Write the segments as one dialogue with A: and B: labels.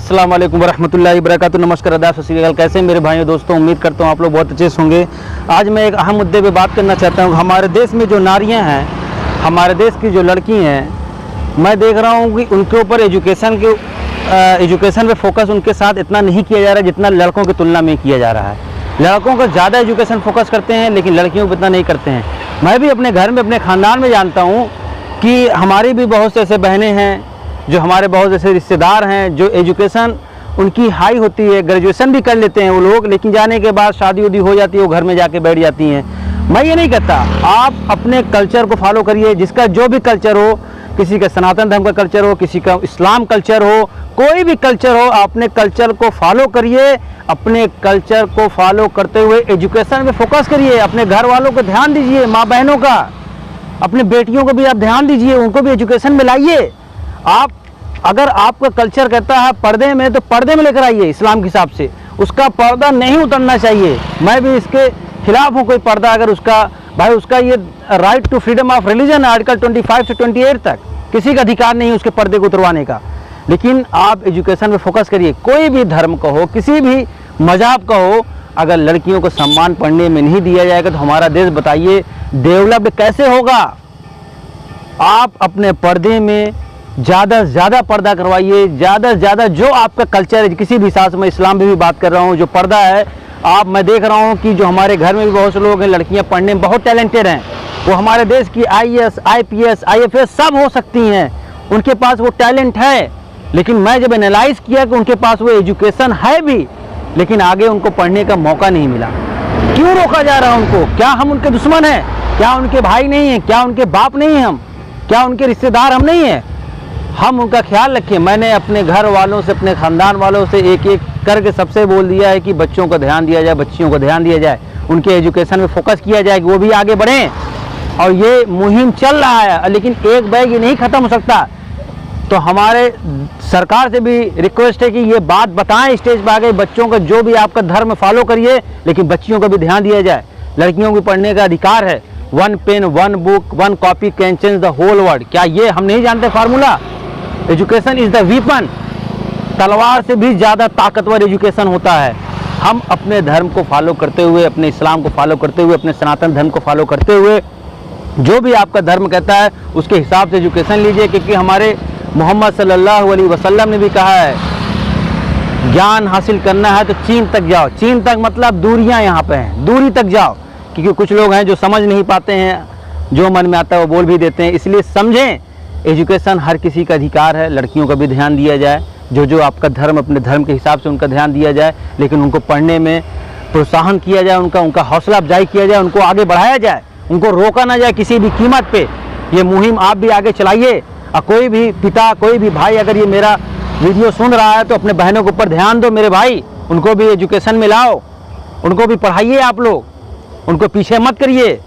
A: अस्सलाम वालेकुम वरहमतुल्लाहि वबरकातुहू। नमस्कार, आदाब, सत श्री अकाल। कैसे मेरे भाइयों दोस्तों, उम्मीद करता हूँ आप लोग बहुत अच्छे से होंगे। आज मैं एक अहम मुद्दे पे बात करना चाहता हूँ। हमारे देश में जो नारियाँ हैं, हमारे देश की जो लड़की हैं, मैं देख रहा हूँ कि उनके ऊपर एजुकेशन पे फोकस उनके साथ इतना नहीं किया जा रहा है जितना लड़कों की तुलना में किया जा रहा है। लड़कों का ज़्यादा एजुकेशन फोकस करते हैं लेकिन लड़कियों पर इतना नहीं करते हैं। मैं भी अपने घर में, अपने ख़ानदान में जानता हूँ कि हमारी भी बहुत से ऐसे बहनें हैं, जो हमारे बहुत ऐसे रिश्तेदार हैं जो एजुकेशन उनकी हाई होती है, ग्रेजुएशन भी कर लेते हैं वो लोग, लेकिन जाने के बाद शादी उदी हो जाती है, वो घर में जाके बैठ जाती हैं। मैं ये नहीं कहता, आप अपने कल्चर को फॉलो करिए, जिसका जो भी कल्चर हो, किसी का सनातन धर्म का कल्चर हो, किसी का इस्लाम कल्चर हो, कोई भी कल्चर हो, अपने कल्चर को फॉलो करिए। अपने कल्चर को फॉलो करते हुए एजुकेशन में फोकस करिए। अपने घर वालों को ध्यान दीजिए, माँ बहनों का, अपने बेटियों को भी आप ध्यान दीजिए, उनको भी एजुकेशन में लाइए। आप अगर आपका कल्चर कहता है पर्दे में, तो पर्दे में लेकर आइए इस्लाम के हिसाब से। उसका पर्दा नहीं उतरना चाहिए। मैं भी इसके खिलाफ हूँ। कोई पर्दा अगर उसका भाई, उसका ये right to freedom of religion article 25 से 28 तक किसी का अधिकार नहीं है उसके पर्दे को उतरवाने का। लेकिन आप एजुकेशन में फोकस करिए। कोई भी धर्म का हो, किसी भी मजहब का हो, अगर लड़कियों को सम्मान पढ़ने में नहीं दिया जाएगा तो हमारा देश, बताइए, डेवलप कैसे होगा। आप अपने पर्दे में ज़्यादा से ज़्यादा पर्दा करवाइए, ज़्यादा से ज़्यादा जो आपका कल्चर है, किसी भी हिसाब से, मैं इस्लाम में भी बात कर रहा हूँ, जो पर्दा है। आप, मैं देख रहा हूँ कि जो हमारे घर में भी बहुत से लोग हैं, लड़कियाँ पढ़ने में बहुत टैलेंटेड हैं, वो हमारे देश की IAS, IPS, IFS सब हो सकती हैं, उनके पास वो टैलेंट है। लेकिन मैं जब एनालाइज किया कि उनके पास वो एजुकेशन है भी, लेकिन आगे उनको पढ़ने का मौका नहीं मिला। क्यों रोका जा रहा है उनको? क्या हम उनके दुश्मन हैं? क्या उनके भाई नहीं हैं? क्या उनके बाप नहीं हैं हम? क्या उनके रिश्तेदार हम नहीं हैं? हम उनका ख्याल रखें। मैंने अपने घर वालों से, अपने ख़ानदान वालों से एक एक करके सबसे बोल दिया है कि बच्चों को ध्यान दिया जाए, बच्चियों को ध्यान दिया जाए, उनके एजुकेशन में फोकस किया जाए कि वो भी आगे बढ़ें। और ये मुहिम चल रहा है, लेकिन एक बैग ये नहीं ख़त्म हो सकता। तो हमारे सरकार से भी रिक्वेस्ट है कि ये बात बताएं स्टेज पर आगे, बच्चों का जो भी आपका धर्म फॉलो करिए, लेकिन बच्चियों को भी ध्यान दिया जाए। लड़कियों को पढ़ने का अधिकार है। 1 pen 1 book 1 copy can change the whole world. क्या ये हम नहीं जानते formula? Education is the weapon. तलवार से भी ज़्यादा ताकतवर एजुकेशन होता है। हम अपने धर्म को फॉलो करते हुए, अपने इस्लाम को फॉलो करते हुए, अपने सनातन धर्म को फॉलो करते हुए, जो भी आपका धर्म कहता है उसके हिसाब से एजुकेशन लीजिए। क्योंकि हमारे मोहम्मद सल्लल्लाहु अलैहि वसल्लम ने भी कहा है, ज्ञान हासिल करना है तो चीन तक जाओ। चीन तक मतलब दूरियां यहाँ पे हैं, दूरी तक जाओ। क्योंकि कुछ लोग हैं जो समझ नहीं पाते हैं, जो मन में आता है वो बोल भी देते हैं। इसलिए समझें, एजुकेशन हर किसी का अधिकार है। लड़कियों का भी ध्यान दिया जाए, जो आपका धर्म, अपने धर्म के हिसाब से उनका ध्यान दिया जाए, लेकिन उनको पढ़ने में प्रोत्साहन किया जाए, उनका हौसला अफजाई किया जाए, उनको आगे बढ़ाया जाए, उनको रोका ना जाए किसी भी कीमत पे। ये मुहिम आप भी आगे चलाइए। और कोई भी पिता, कोई भी भाई अगर ये मेरा वीडियो सुन रहा है तो अपने बहनों के ऊपर ध्यान दो मेरे भाई, उनको भी एजुकेशन में लाओ, उनको भी पढ़ाइए। आप लोग उनको पीछे मत करिए।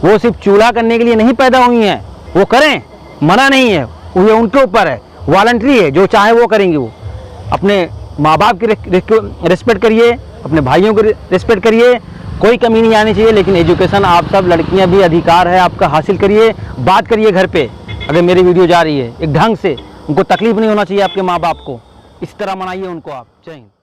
A: वो सिर्फ चूल्हा करने के लिए नहीं पैदा हुई हैं, वो करें, मना नहीं है, ये उनके ऊपर है, वॉलंटरी है, जो चाहे वो करेंगे। वो अपने माँ बाप की रिस्पेक्ट करिए, अपने भाइयों को रिस्पेक्ट करिए, कोई कमी नहीं आनी चाहिए। लेकिन एजुकेशन आप सब लड़कियां भी अधिकार है आपका, हासिल करिए। बात करिए घर पे, अगर मेरी वीडियो जा रही है एक ढंग से, उनको तकलीफ नहीं होना चाहिए आपके माँ बाप को। इस तरह मनाइए उनको आप। जय हिंद।